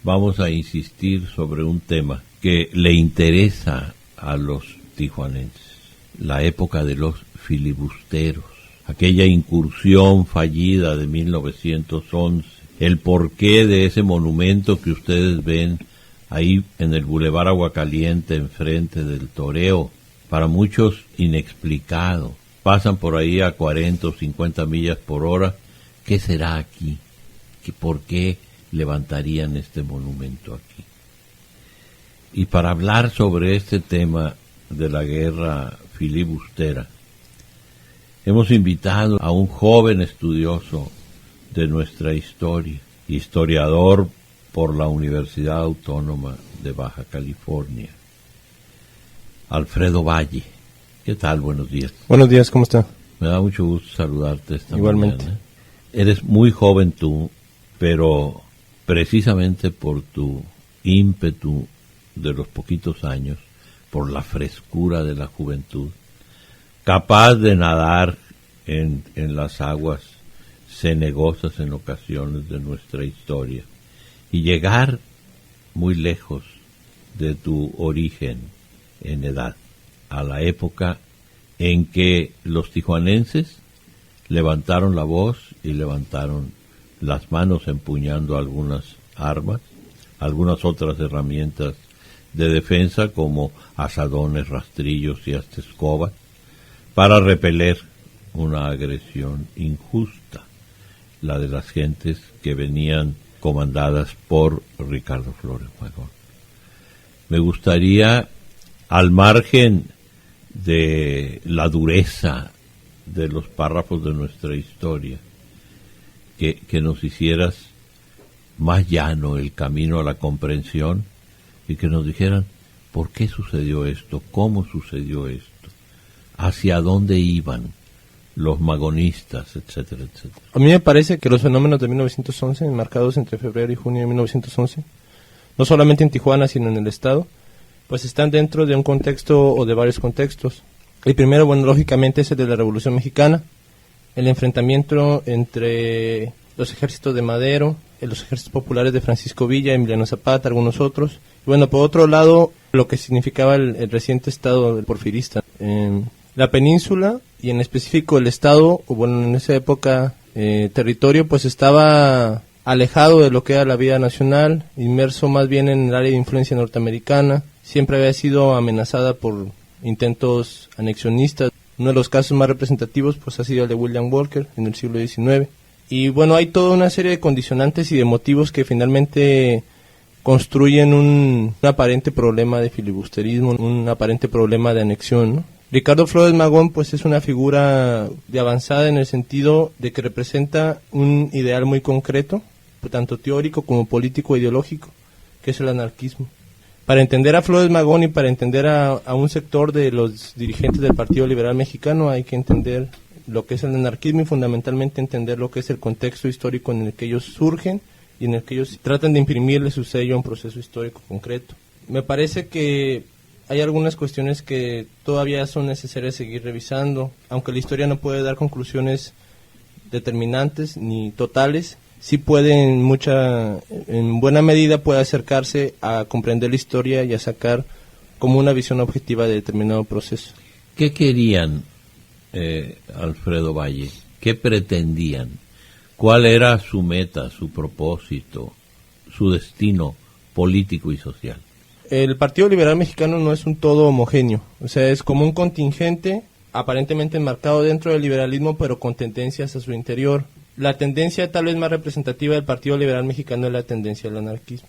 vamos a insistir sobre un tema que le interesa a los tijuanenses, la época de los filibusteros, aquella incursión fallida de 1911, el porqué de ese monumento que ustedes ven ahí en el Boulevard Aguacaliente, enfrente del Toreo, para muchos inexplicado. Pasan por ahí a 40 o 50 millas por hora. ¿Qué será aquí? ¿Por qué levantarían este monumento aquí? Y para hablar sobre este tema de la guerra filibustera, hemos invitado a un joven estudioso de nuestra historia, historiador por la Universidad Autónoma de Baja California, Alfredo Valle. ¿Qué tal? Buenos días. Buenos días, ¿cómo está? Me da mucho gusto saludarte esta Igualmente. mañana. Eres muy joven tú, pero precisamente por tu ímpetu de los poquitos años, por la frescura de la juventud, capaz de nadar en las aguas cenegosas en ocasiones de nuestra historia y llegar muy lejos de tu origen en edad, a la época en que los tijuanenses levantaron la voz y levantaron las manos empuñando algunas armas, algunas otras herramientas de defensa como azadones, rastrillos y hasta escobas, para repeler una agresión injusta, la de las gentes que venían comandadas por Ricardo Flores Magón. Me gustaría, al margen de la dureza de los párrafos de nuestra historia, que nos hicieras más llano el camino a la comprensión y que nos dijeran por qué sucedió esto, cómo sucedió esto, hacia dónde iban los magonistas, etcétera, etcétera. A mí me parece que los fenómenos de 1911, enmarcados entre febrero y junio de 1911, no solamente en Tijuana, sino en el estado, pues están dentro de un contexto o de varios contextos. El primero, bueno, lógicamente es el de la Revolución Mexicana, el enfrentamiento entre los ejércitos de Madero, los ejércitos populares de Francisco Villa, Emiliano Zapata, algunos otros. Y bueno, por otro lado, lo que significaba el reciente estado porfirista. La península, y en específico el estado, o bueno, en esa época, territorio, pues estaba alejado de lo que era la vida nacional, inmerso más bien en el área de influencia norteamericana, siempre había sido amenazada por intentos anexionistas. Uno de los casos más representativos pues ha sido el de William Walker en el siglo XIX. Y bueno, hay toda una serie de condicionantes y de motivos que finalmente construyen un aparente problema de filibusterismo, un aparente problema de anexión, ¿no? Ricardo Flores Magón pues es una figura de avanzada en el sentido de que representa un ideal muy concreto, tanto teórico como político e ideológico, que es el anarquismo. Para entender a Flores Magón y para entender a un sector de los dirigentes del Partido Liberal Mexicano hay que entender lo que es el anarquismo y fundamentalmente entender lo que es el contexto histórico en el que ellos surgen y en el que ellos tratan de imprimirle su sello a un proceso histórico concreto. Me parece que hay algunas cuestiones que todavía son necesarias seguir revisando, aunque la historia no puede dar conclusiones determinantes ni totales, sí puede en buena medida puede acercarse a comprender la historia y a sacar como una visión objetiva de determinado proceso. ¿Qué querían, Alfredo Valle? ¿Qué pretendían? ¿Cuál era su meta, su propósito, su destino político y social? El Partido Liberal Mexicano no es un todo homogéneo, o sea, es como un contingente aparentemente enmarcado dentro del liberalismo, pero con tendencias a su interior. La tendencia tal vez más representativa del Partido Liberal Mexicano es la tendencia al anarquismo.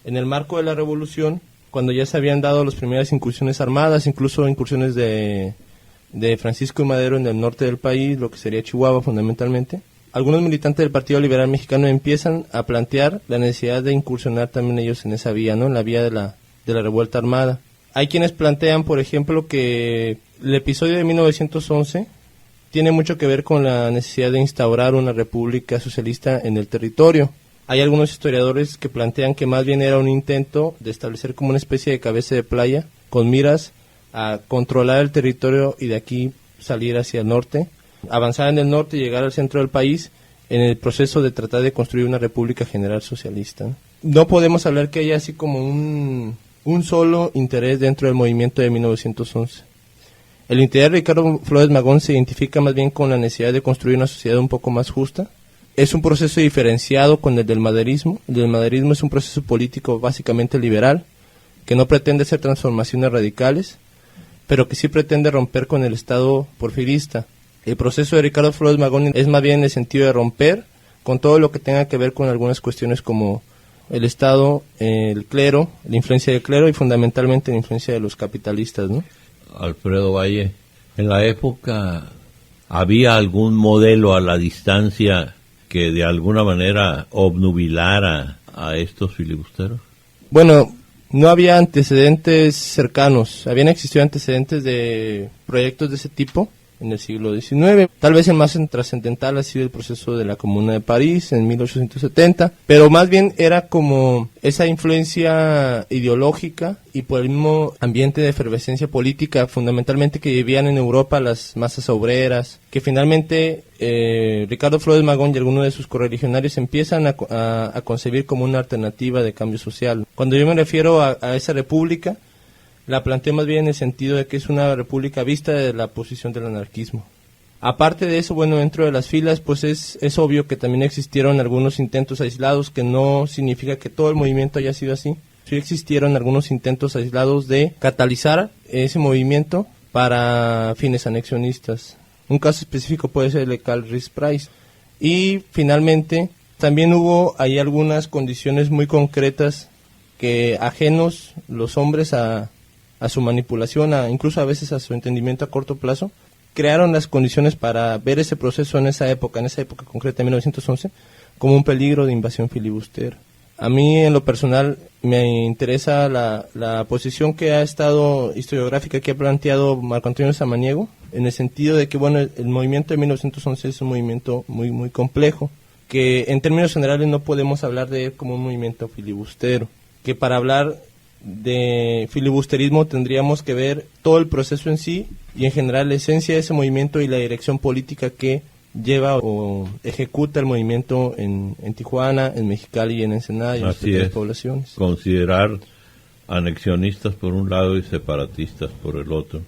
En el marco de la Revolución, cuando ya se habían dado las primeras incursiones armadas, incluso incursiones de Francisco y Madero en el norte del país, lo que sería Chihuahua fundamentalmente, algunos militantes del Partido Liberal Mexicano empiezan a plantear la necesidad de incursionar también ellos en esa vía, ¿no? En la vía de la revuelta armada. Hay quienes plantean, por ejemplo, que el episodio de 1911 tiene mucho que ver con la necesidad de instaurar una república socialista en el territorio. Hay algunos historiadores que plantean que más bien era un intento de establecer como una especie de cabeza de playa con miras a controlar el territorio y de aquí salir hacia el norte, avanzar en el norte y llegar al centro del país en el proceso de tratar de construir una república general socialista, ¿no? no podemos hablar que haya así como un solo interés dentro del movimiento de 1911. El interés de Ricardo Flores Magón se identifica más bien con la necesidad de construir una sociedad un poco más justa. Es un proceso diferenciado con el del maderismo. El del maderismo es un proceso político básicamente liberal, que no pretende hacer transformaciones radicales, pero que sí pretende romper con el Estado porfirista. El proceso de Ricardo Flores Magón es más bien en el sentido de romper con todo lo que tenga que ver con algunas cuestiones como el Estado, el clero, la influencia del clero y fundamentalmente la influencia de los capitalistas, ¿no? Alfredo Valle, en la época había algún modelo a la distancia que de alguna manera obnubilara a estos filibusteros. Bueno, no había antecedentes cercanos, habían existido antecedentes de proyectos de ese tipo en el siglo XIX. Tal vez el más trascendental ha sido el proceso de la Comuna de París en 1870, pero más bien era como esa influencia ideológica y por el mismo ambiente de efervescencia política, fundamentalmente que vivían en Europa las masas obreras, que finalmente Ricardo Flores Magón y algunos de sus correligionarios empiezan a concebir como una alternativa de cambio social. Cuando yo me refiero a esa república, la planteo más bien en el sentido de que es una república vista de la posición del anarquismo. Aparte de eso, bueno, dentro de las filas, pues es obvio que también existieron algunos intentos aislados, que no significa que todo el movimiento haya sido así. Sí existieron algunos intentos aislados de catalizar ese movimiento para fines anexionistas. Un caso específico puede ser el de Karl Ries Price. Y finalmente, también hubo ahí algunas condiciones muy concretas que ajenos los hombres a su manipulación, incluso a veces a su entendimiento a corto plazo, crearon las condiciones para ver ese proceso en esa época concreta, en 1911, como un peligro de invasión filibustera. A mí, en lo personal, me interesa la posición que ha estado historiográfica que ha planteado Marco Antonio Samaniego, en el sentido de que, bueno, el movimiento de 1911 es un movimiento muy, muy complejo, que en términos generales no podemos hablar de él como un movimiento filibustero, que para hablar de filibusterismo tendríamos que ver todo el proceso en sí y en general la esencia de ese movimiento y la dirección política que lleva o ejecuta el movimiento en Tijuana, en Mexicali y en Ensenada y en otras poblaciones. Considerar anexionistas por un lado y separatistas por el otro,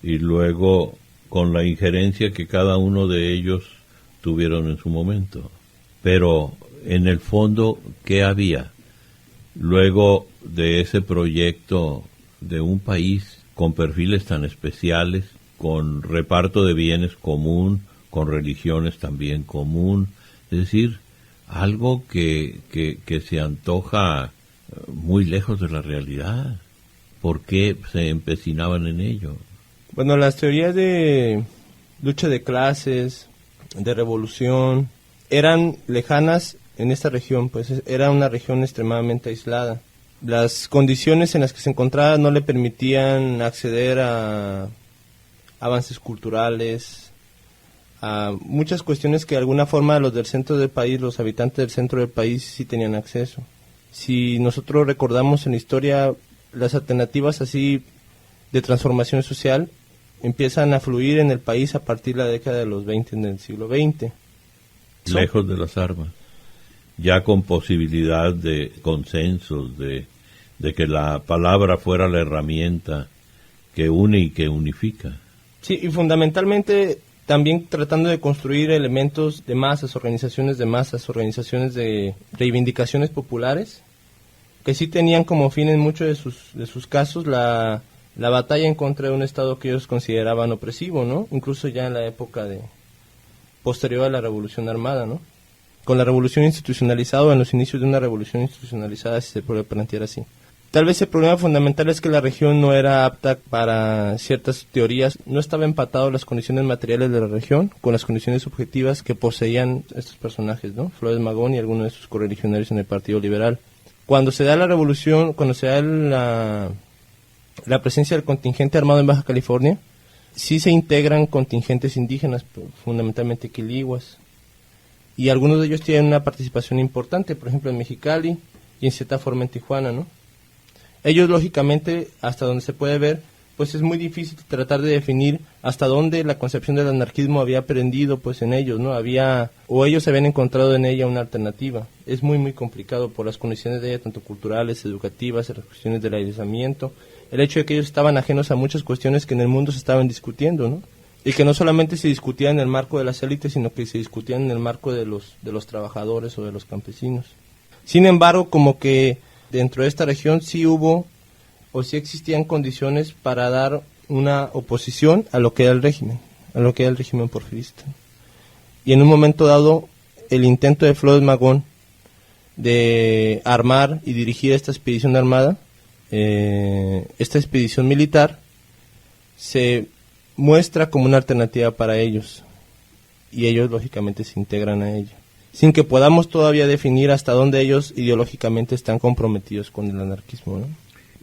y luego con la injerencia que cada uno de ellos tuvieron en su momento. Pero en el fondo, ¿qué había? Luego de ese proyecto de un país con perfiles tan especiales, con reparto de bienes común, con religiones también común, es decir, algo que se antoja muy lejos de la realidad. ¿Por qué se empecinaban en ello? Bueno, las teorías de lucha de clases, de revolución, eran lejanas en esta región, pues era una región extremadamente aislada. Las condiciones en las que se encontraba no le permitían acceder a avances culturales, a muchas cuestiones que de alguna forma los del centro del país, los habitantes del centro del país sí tenían acceso. Si nosotros recordamos en la historia, las alternativas así de transformación social empiezan a fluir en el país a partir de la década de los 20 en el siglo XX. Lejos de las armas, ya con posibilidad de consensos, de que la palabra fuera la herramienta que une y que unifica. Sí, y fundamentalmente también tratando de construir elementos de masas, organizaciones de reivindicaciones populares, que sí tenían como fin en muchos de sus casos la batalla en contra de un Estado que ellos consideraban opresivo, ¿no? Incluso ya en la época posterior a la Revolución Armada, ¿no? Con la revolución institucionalizada, en los inicios de una revolución institucionalizada, si se puede plantear así. Tal vez el problema fundamental es que la región no era apta para ciertas teorías, no estaba empatado las condiciones materiales de la región con las condiciones subjetivas que poseían estos personajes, ¿no? Flores Magón y algunos de sus correligionarios en el Partido Liberal. Cuando se da la revolución, cuando se da la presencia del contingente armado en Baja California, sí se integran contingentes indígenas, fundamentalmente quiliguas, y algunos de ellos tienen una participación importante, por ejemplo en Mexicali y en cierta forma en Tijuana, ¿no? Ellos lógicamente, hasta donde se puede ver, pues es muy difícil tratar de definir hasta dónde la concepción del anarquismo había aprendido pues en ellos, ¿no? Ellos habían encontrado en ella una alternativa. Es muy muy complicado por las condiciones de ella, tanto culturales, educativas, las cuestiones del aislamiento, el hecho de que ellos estaban ajenos a muchas cuestiones que en el mundo se estaban discutiendo, ¿no? Y que no solamente se discutían en el marco de las élites, sino que se discutían en el marco de los trabajadores o de los campesinos. Sin embargo, como que dentro de esta región sí hubo o sí existían condiciones para dar una oposición a lo que era el régimen porfirista. Y en un momento dado, el intento de Flores Magón de armar y dirigir esta expedición armada, esta expedición militar, se muestra como una alternativa para ellos, y ellos lógicamente se integran a ella, sin que podamos todavía definir hasta dónde ellos ideológicamente están comprometidos con el anarquismo, ¿no?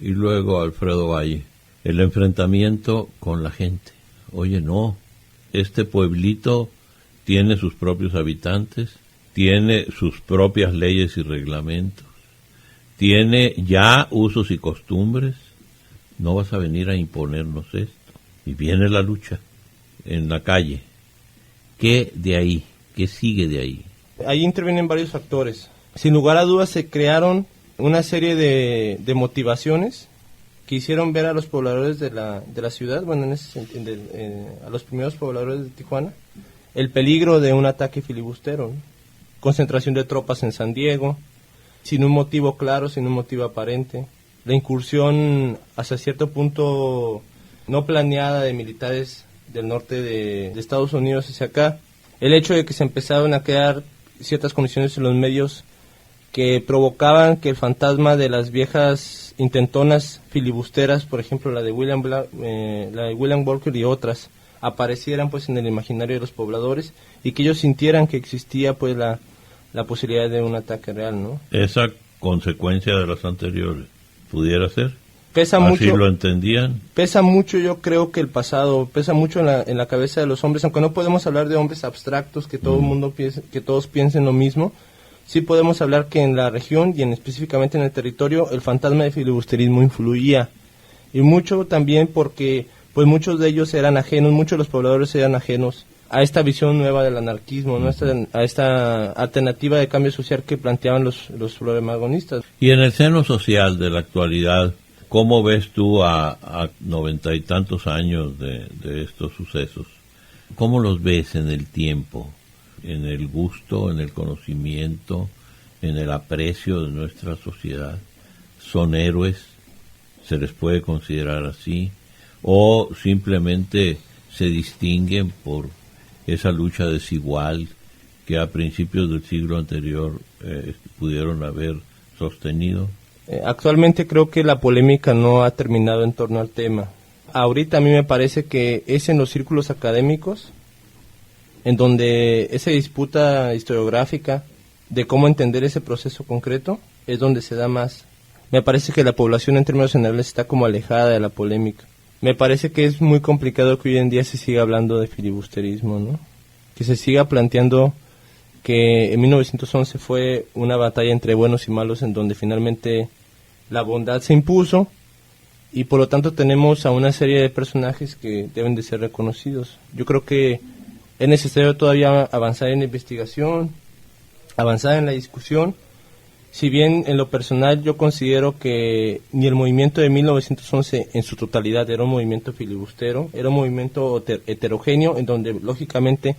Y luego, Alfredo Valle, el enfrentamiento con la gente. Oye, no, este pueblito tiene sus propios habitantes, tiene sus propias leyes y reglamentos, tiene ya usos y costumbres, no vas a venir a imponernos esto. Y viene la lucha en la calle. ¿Qué de ahí? ¿Qué sigue de ahí? Ahí intervienen varios factores. Sin lugar a dudas se crearon una serie de motivaciones que hicieron ver a los pobladores de la ciudad, bueno, en ese sentido, a los primeros pobladores de Tijuana, el peligro de un ataque filibustero, ¿no? Concentración de tropas en San Diego, sin un motivo claro, sin un motivo aparente, la incursión hasta cierto punto no planeada de militares del norte de Estados Unidos hacia acá, el hecho de que se empezaron a crear ciertas condiciones en los medios que provocaban que el fantasma de las viejas intentonas filibusteras, por ejemplo la de William Walker y otras, aparecieran pues en el imaginario de los pobladores y que ellos sintieran que existía pues la posibilidad de un ataque real, ¿no? Esa consecuencia de las anteriores, ¿pudiera ser? Pesa ¿Así mucho, lo entendían? Pesa mucho, yo creo que el pasado, pesa mucho en la cabeza de los hombres, aunque no podemos hablar de hombres abstractos, que todo el mundo piense, que todos piensen lo mismo. Sí podemos hablar que en la región y específicamente en el territorio el fantasma de filibusterismo influía, y mucho también porque pues muchos de ellos eran ajenos, muchos de los pobladores eran ajenos a esta visión nueva del anarquismo, ¿no? A esta alternativa de cambio social que planteaban los floremagonistas. Y en el seno social de la actualidad, ¿cómo ves tú a 90 y tantos años de estos sucesos? ¿Cómo los ves en el tiempo? En el gusto, en el conocimiento, en el aprecio de nuestra sociedad. ¿Son héroes? ¿Se les puede considerar así? ¿O simplemente se distinguen por esa lucha desigual que a principios del siglo anterior pudieron haber sostenido? Actualmente creo que la polémica no ha terminado en torno al tema. Ahorita a mí me parece que es en los círculos académicos en donde esa disputa historiográfica de cómo entender ese proceso concreto es donde se da más. Me parece que la población en términos generales está como alejada de la polémica. Me parece que es muy complicado que hoy en día se siga hablando de filibusterismo, ¿no? Que se siga planteando que en 1911 fue una batalla entre buenos y malos en donde finalmente la bondad se impuso y por lo tanto tenemos a una serie de personajes que deben de ser reconocidos. Yo creo que es necesario todavía avanzar en la investigación, avanzar en la discusión. Si bien en lo personal yo considero que ni el movimiento de 1911 en su totalidad era un movimiento filibustero, era un movimiento heterogéneo en donde lógicamente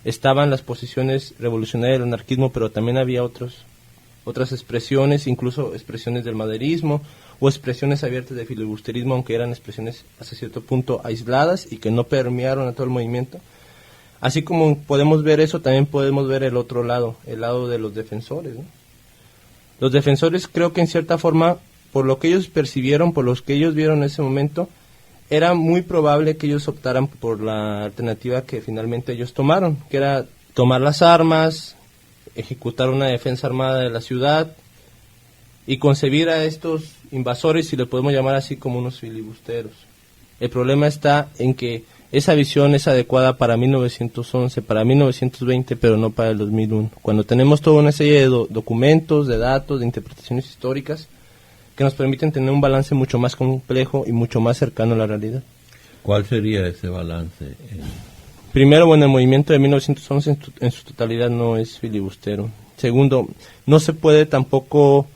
estaban las posiciones revolucionarias del anarquismo, pero también había otras expresiones, incluso expresiones del maderismo o expresiones abiertas de filibusterismo, aunque eran expresiones hasta cierto punto aisladas y que no permearon a todo el movimiento. Así como podemos ver eso, también podemos ver el otro lado, el lado de los defensores, ¿no? Los defensores creo que en cierta forma, por lo que ellos percibieron, por lo que ellos vieron en ese momento, era muy probable que ellos optaran por la alternativa que finalmente ellos tomaron, que era tomar las armas, ejecutar una defensa armada de la ciudad y concebir a estos invasores, si le podemos llamar así, como unos filibusteros. El problema está en que esa visión es adecuada para 1911, para 1920, pero no para el 2001. Cuando tenemos toda una serie de documentos, de datos, de interpretaciones históricas que nos permiten tener un balance mucho más complejo y mucho más cercano a la realidad. ¿Cuál sería ese balance? Primero, bueno, el movimiento de 1911 en su totalidad no es filibustero. Segundo, no se puede tampoco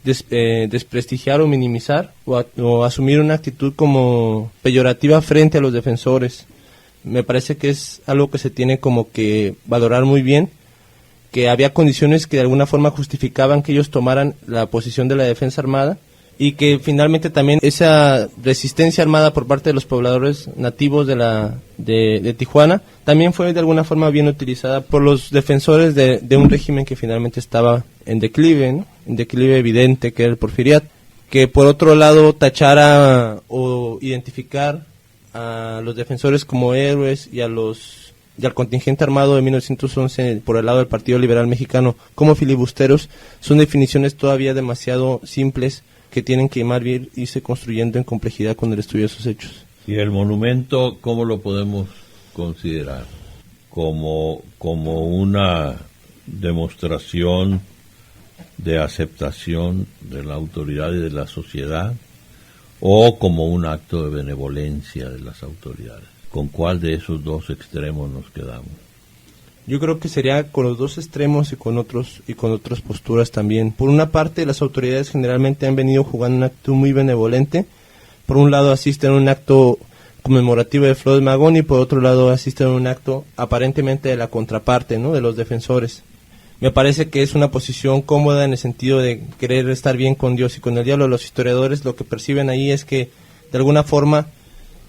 desprestigiar o minimizar o asumir una actitud como peyorativa frente a los defensores. Me parece que es algo que se tiene como que valorar muy bien, que había condiciones que de alguna forma justificaban que ellos tomaran la posición de la defensa armada y que finalmente también esa resistencia armada por parte de los pobladores nativos de Tijuana también fue de alguna forma bien utilizada por los defensores de un régimen que finalmente estaba en declive, ¿no? En declive evidente, que era el porfiriato, que por otro lado tachara o identificar a los defensores como héroes y al contingente armado de 1911 por el lado del Partido Liberal Mexicano como filibusteros son definiciones todavía demasiado simples que tienen que más bien irse construyendo en complejidad con el estudio de esos hechos. ¿Y el monumento cómo lo podemos considerar? ¿Como una demostración de aceptación de la autoridad y de la sociedad o como un acto de benevolencia de las autoridades? ¿Con cuál de esos dos extremos nos quedamos? Yo creo que sería con los dos extremos y con otras posturas también. Por una parte, las autoridades generalmente han venido jugando un acto muy benevolente. Por un lado asisten a un acto conmemorativo de Flores Magón y por otro lado asisten a un acto aparentemente de la contraparte, ¿no? De los defensores. Me parece que es una posición cómoda en el sentido de querer estar bien con Dios y con el diablo. Los historiadores lo que perciben ahí es que de alguna forma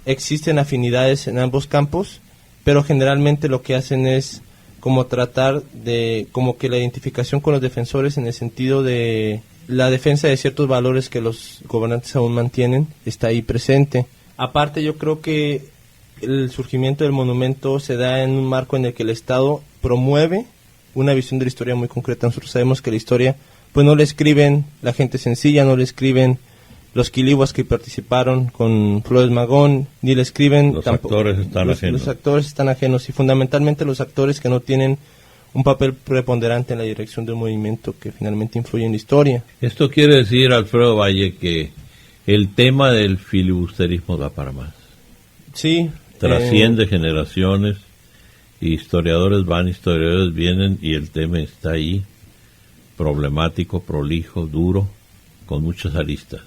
existen afinidades en ambos campos, pero generalmente lo que hacen es como tratar de, como que la identificación con los defensores en el sentido de la defensa de ciertos valores que los gobernantes aún mantienen, está ahí presente. Aparte, yo creo que el surgimiento del monumento se da en un marco en el que el Estado promueve una visión de la historia muy concreta. Nosotros sabemos que la historia, pues no la escriben la gente sencilla, no la escriben los quilihuas que participaron con Flores Magón, ni le escriben... Los actores están ajenos. Los actores están ajenos y fundamentalmente los actores que no tienen un papel preponderante en la dirección del movimiento que finalmente influye en la historia. Esto quiere decir, Alfredo Valle, que el tema del filibusterismo da para más. Sí. Trasciende generaciones, historiadores van, historiadores vienen y el tema está ahí, problemático, prolijo, duro, con muchas aristas.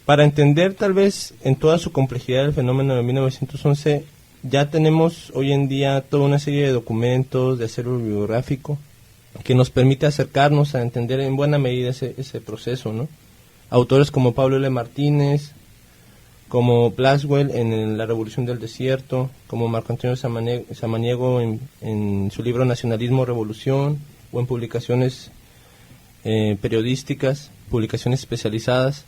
Para entender tal vez en toda su complejidad el fenómeno de 1911, ya tenemos hoy en día toda una serie de documentos, de acervo bibliográfico, que nos permite acercarnos a entender en buena medida ese proceso, ¿no? Autores como Pablo L. Martínez, como Blaswell en La Revolución del Desierto, como Marco Antonio Samaniego en su libro Nacionalismo, Revolución, o en publicaciones periodísticas, publicaciones especializadas,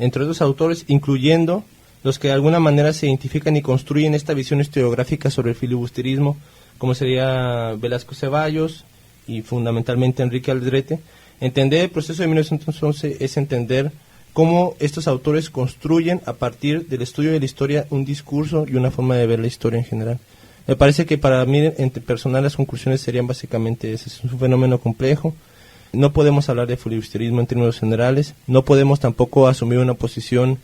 entre otros autores, incluyendo los que de alguna manera se identifican y construyen esta visión historiográfica sobre el filibusterismo, como sería Velasco Ceballos y fundamentalmente Enrique Aldrete. Entender el proceso de 1911 es entender cómo estos autores construyen a partir del estudio de la historia un discurso y una forma de ver la historia en general. Me parece que para mí, entre personal, las conclusiones serían básicamente ese. Es un fenómeno complejo. No podemos hablar de filibusterismo en términos generales. No podemos tampoco asumir una posición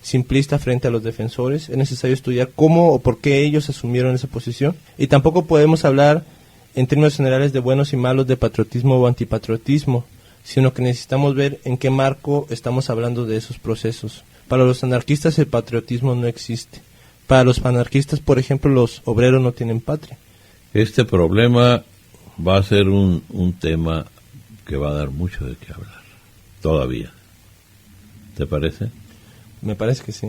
simplista frente a los defensores. Es necesario estudiar cómo o por qué ellos asumieron esa posición. Y tampoco podemos hablar en términos generales de buenos y malos, de patriotismo o antipatriotismo, sino que necesitamos ver en qué marco estamos hablando de esos procesos. Para los anarquistas el patriotismo no existe. Para los anarquistas, por ejemplo, los obreros no tienen patria. Este problema va a ser un tema que va a dar mucho de qué hablar, todavía. ¿Te parece? Me parece que sí.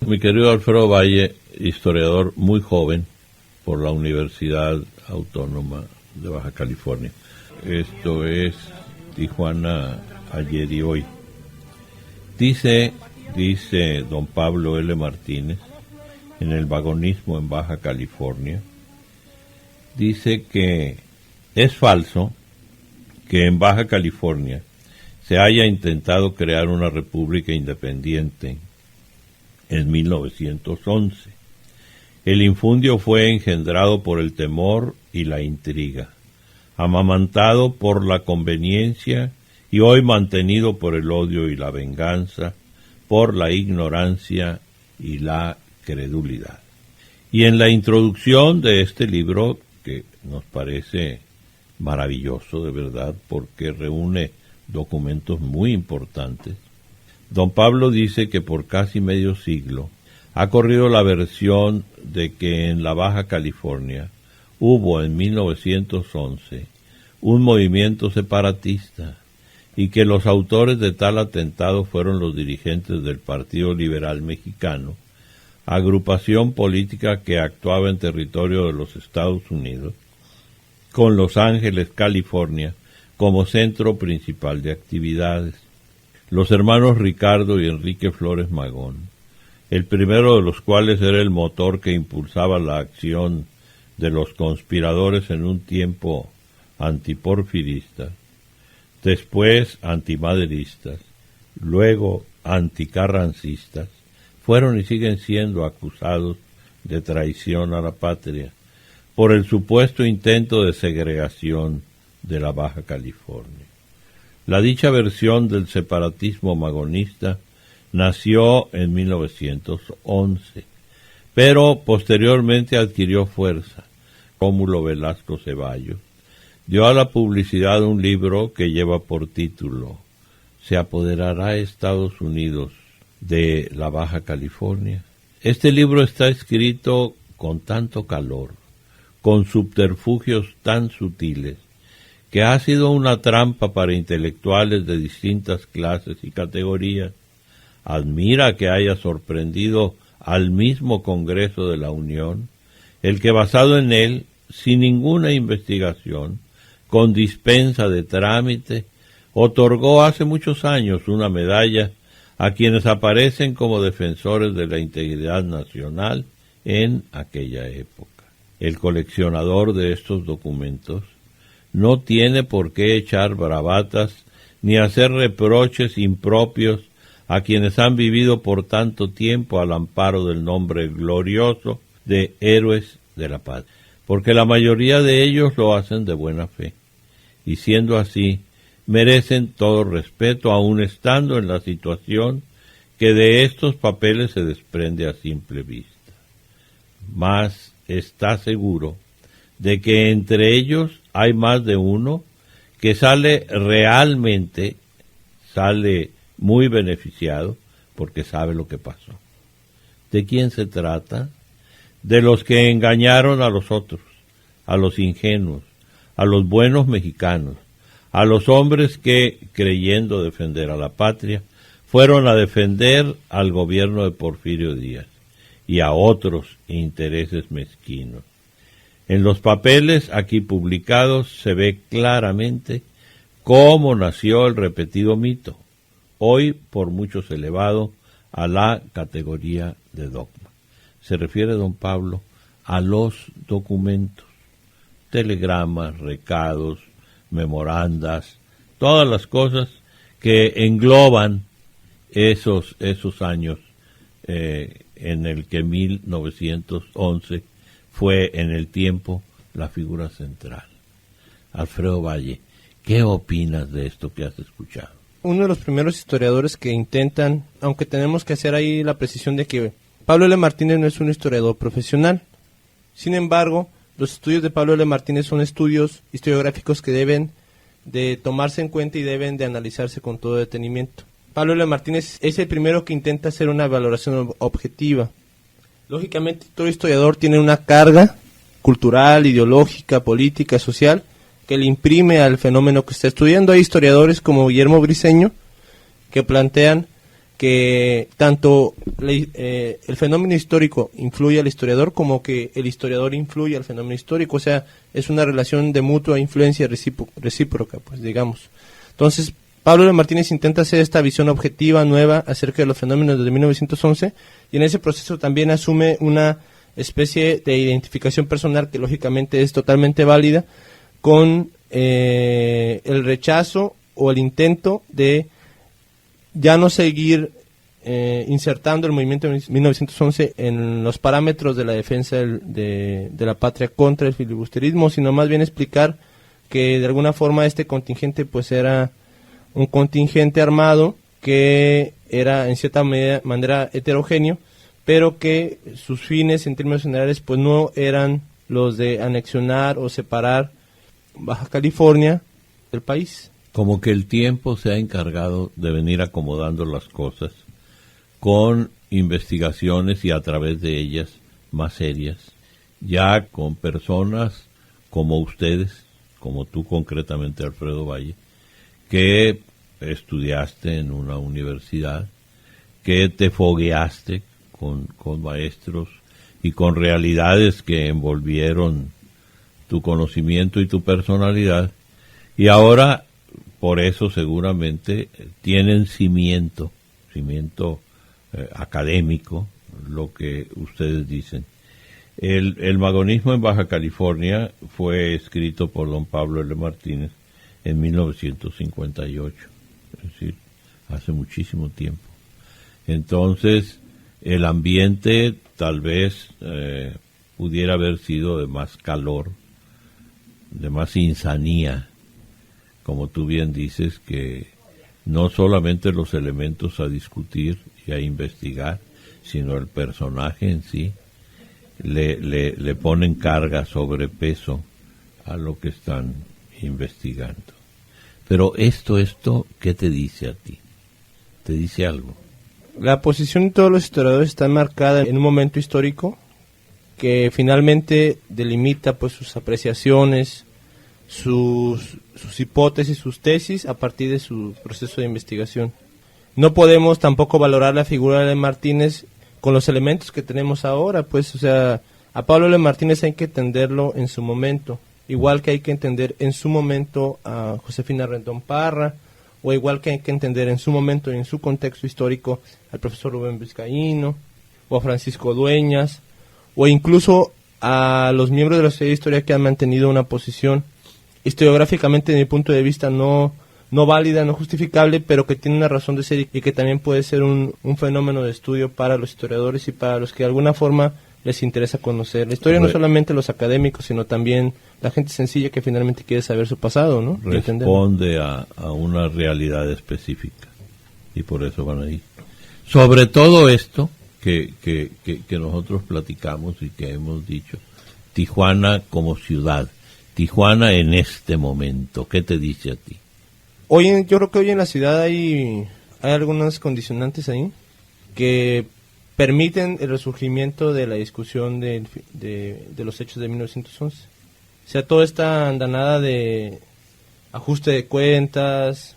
Mi querido Alfredo Valle, historiador muy joven por la Universidad Autónoma de Baja California. Esto es Tijuana ayer y hoy. Dice don Pablo L. Martínez, en el vagonismo en Baja California, dice que es falso que en Baja California se haya intentado crear una república independiente en 1911. El infundio fue engendrado por el temor y la intriga, amamantado por la conveniencia y hoy mantenido por el odio y la venganza, por la ignorancia y la credulidad. Y en la introducción de este libro, que nos parece maravilloso de verdad, porque reúne documentos muy importantes, don Pablo dice que por casi medio siglo ha corrido la versión de que en la Baja California hubo en 1911 un movimiento separatista y que los autores de tal atentado fueron los dirigentes del Partido Liberal Mexicano, agrupación política que actuaba en territorio de los Estados Unidos, con Los Ángeles, California, como centro principal de actividades. Los hermanos Ricardo y Enrique Flores Magón, el primero de los cuales era el motor que impulsaba la acción de los conspiradores en un tiempo antiporfirista, después antimaderistas, luego anticarrancistas, fueron y siguen siendo acusados de traición a la patria por el supuesto intento de segregación de la Baja California. La dicha versión del separatismo magonista nació en 1911, pero posteriormente adquirió fuerza. Rómulo Velasco Ceballos dio a la publicidad un libro que lleva por título ¿Se apoderará Estados Unidos de la Baja California? Este libro está escrito con tanto calor, con subterfugios tan sutiles, que ha sido una trampa para intelectuales de distintas clases y categorías. Admira que haya sorprendido al mismo Congreso de la Unión, el que basado en él, sin ninguna investigación, con dispensa de trámite, otorgó hace muchos años una medalla a quienes aparecen como defensores de la integridad nacional en aquella época. El coleccionador de estos documentos no tiene por qué echar bravatas ni hacer reproches impropios a quienes han vivido por tanto tiempo al amparo del nombre glorioso de héroes de la patria, porque la mayoría de ellos lo hacen de buena fe, y siendo así, merecen todo respeto aun estando en la situación que de estos papeles se desprende a simple vista. Mas está seguro de que entre ellos hay más de uno que sale muy beneficiado porque sabe lo que pasó. ¿De quién se trata? De los que engañaron a los otros, a los ingenuos, a los buenos mexicanos, a los hombres que, creyendo defender a la patria, fueron a defender al gobierno de Porfirio Díaz y a otros intereses mezquinos. En los papeles aquí publicados se ve claramente cómo nació el repetido mito, hoy por muchos elevado a la categoría de dogma. Se refiere, don Pablo, a los documentos, telegramas, recados, memorandas, todas las cosas que engloban esos años en el que 1911 fue en el tiempo la figura central. Alfredo Valle, ¿qué opinas de esto que has escuchado? Uno de los primeros historiadores que intentan, aunque tenemos que hacer ahí la precisión de que Pablo L. Martínez no es un historiador profesional. Sin embargo, los estudios de Pablo L. Martínez son estudios historiográficos que deben de tomarse en cuenta y deben de analizarse con todo detenimiento. Pablo L. Martínez es el primero que intenta hacer una valoración objetiva. Lógicamente, todo historiador tiene una carga cultural, ideológica, política, social, que le imprime al fenómeno que está estudiando. Hay historiadores como Guillermo Briceño que plantean que tanto el fenómeno histórico influye al historiador como que el historiador influye al fenómeno histórico, o sea, es una relación de mutua influencia recíproca, pues digamos. Entonces, Pablo L. Martínez intenta hacer esta visión objetiva, nueva, acerca de los fenómenos de 1911, y en ese proceso también asume una especie de identificación personal que lógicamente es totalmente válida, con el rechazo o el intento de ya no seguir insertando el movimiento de 1911 en los parámetros de la defensa de la patria contra el filibusterismo, sino más bien explicar que de alguna forma este contingente pues era un contingente armado que era en cierta manera heterogéneo, pero que sus fines en términos generales pues no eran los de anexionar o separar Baja California del país. Como que el tiempo se ha encargado de venir acomodando las cosas con investigaciones y a través de ellas más serias, ya con personas como ustedes, como tú concretamente, Alfredo Valle, que estudiaste en una universidad, que te fogueaste con maestros y con realidades que envolvieron tu conocimiento y tu personalidad, y ahora por eso seguramente tienen cimiento académico, lo que ustedes dicen. El magonismo en Baja California fue escrito por don Pablo L. Martínez en 1958, es decir, hace muchísimo tiempo. Entonces, el ambiente tal vez pudiera haber sido de más calor, de más insanía, como tú bien dices, que no solamente los elementos a discutir y a investigar, sino el personaje en sí, le ponen carga, sobrepeso a lo que están investigando. Pero esto, ¿qué te dice a ti? ¿Te dice algo? La posición de todos los historiadores está marcada en un momento histórico que finalmente delimita pues sus apreciaciones, sus hipótesis, sus tesis a partir de su proceso de investigación. No podemos tampoco valorar la figura de Martínez con los elementos que tenemos ahora, pues, o sea, a Pablo L. Martínez hay que entenderlo en su momento, igual que hay que entender en su momento a Josefina Rendón Parra, o igual que hay que entender en su momento y en su contexto histórico al profesor Rubén Vizcaíno, o a Francisco Dueñas, o incluso a los miembros de la Sociedad de Historia que han mantenido una posición historiográficamente, desde mi punto de vista, no válida, no justificable, pero que tiene una razón de ser y que también puede ser un fenómeno de estudio para los historiadores y para los que de alguna forma les interesa conocer la historia, no solamente los académicos, sino también la gente sencilla que finalmente quiere saber su pasado, ¿no? Responde a una realidad específica y por eso van ahí. Sobre todo esto que nosotros platicamos y que hemos dicho, Tijuana como ciudad, Tijuana en este momento, ¿qué te dice a ti? Yo creo que hoy en la ciudad hay algunas condicionantes ahí que permiten el resurgimiento de la discusión de los hechos de 1911. O sea, toda esta andanada de ajuste de cuentas,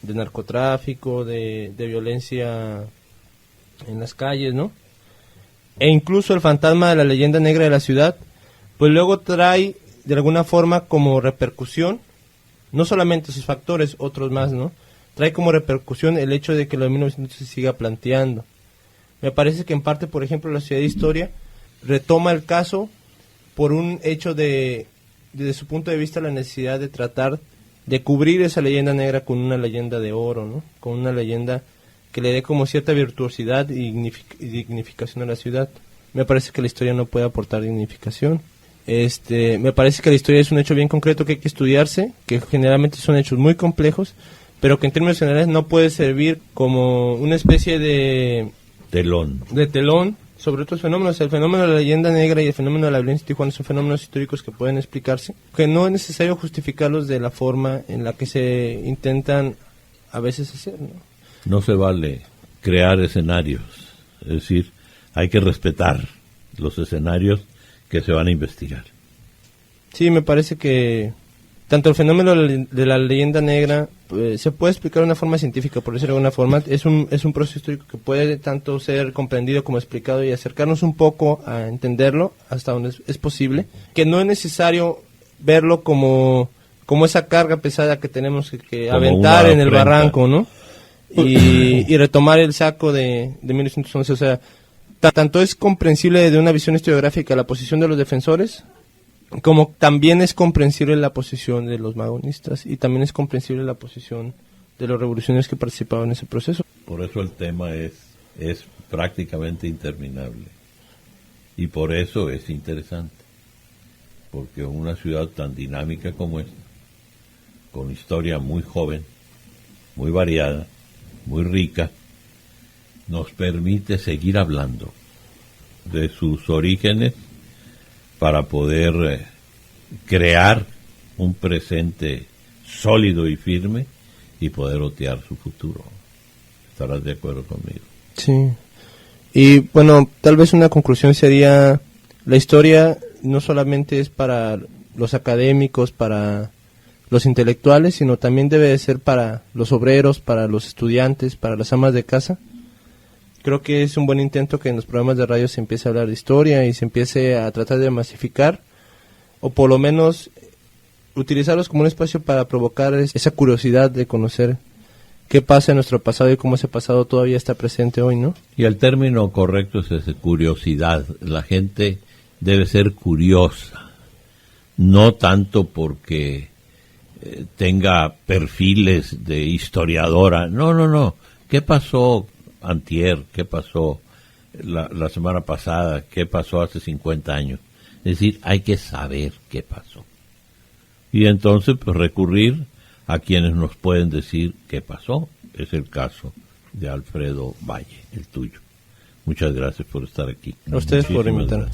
de narcotráfico, de violencia en las calles, ¿no? E incluso el fantasma de la leyenda negra de la ciudad, pues luego trae de alguna forma como repercusión, no solamente esos factores, otros más, ¿no? Trae como repercusión el hecho de que lo de 1900 se siga planteando. Me parece que en parte, por ejemplo, la Sociedad de Historia retoma el caso por un hecho desde su punto de vista, la necesidad de tratar de cubrir esa leyenda negra con una leyenda de oro, ¿no? Con una leyenda que le dé como cierta virtuosidad y dignificación a la ciudad. Me parece que la historia no puede aportar dignificación. Me parece que la historia es un hecho bien concreto que hay que estudiarse, que generalmente son hechos muy complejos, pero que en términos generales no puede servir como una especie de telón sobre otros fenómenos. El fenómeno de la leyenda negra y el fenómeno de la violencia en Tijuana son fenómenos históricos que pueden explicarse, que no es necesario justificarlos de la forma en la que se intentan a veces hacer, ¿no? No se vale crear escenarios, es decir, hay que respetar los escenarios que se van a investigar. Sí, me parece que tanto el fenómeno de la leyenda negra se puede explicar de una forma científica, por decirlo de alguna forma. Es un proceso histórico que puede tanto ser comprendido como explicado y acercarnos un poco a entenderlo hasta donde es posible, que no es necesario verlo como esa carga pesada que tenemos que aventar en el barranco, ¿no? Y retomar el saco de 1911, o sea, tanto es comprensible de una visión historiográfica la posición de los defensores, como también es comprensible la posición de los magonistas, y también es comprensible la posición de los revolucionarios que participaban en ese proceso. Por eso el tema es prácticamente interminable, y por eso es interesante, porque una ciudad tan dinámica como esta, con historia muy joven, muy variada, muy rica, nos permite seguir hablando de sus orígenes para poder crear un presente sólido y firme y poder otear su futuro. ¿Estarás de acuerdo conmigo? Sí. Y bueno, tal vez una conclusión sería, la historia no solamente es para los académicos, para los intelectuales, sino también debe de ser para los obreros, para los estudiantes, para las amas de casa. Creo que es un buen intento que en los programas de radio se empiece a hablar de historia y se empiece a tratar de masificar, o por lo menos utilizarlos como un espacio para provocar esa curiosidad de conocer qué pasa en nuestro pasado y cómo ese pasado todavía está presente hoy, ¿no? Y el término correcto es ese, curiosidad. La gente debe ser curiosa, no tanto porque tenga perfiles de historiadora. No. ¿Qué pasó antier? ¿Qué pasó la semana pasada? ¿Qué pasó hace 50 años? Es decir, hay que saber qué pasó. Y entonces pues recurrir a quienes nos pueden decir qué pasó. Es el caso de Alfredo Valle, el tuyo. Muchas gracias por estar aquí. A ustedes por invitarme.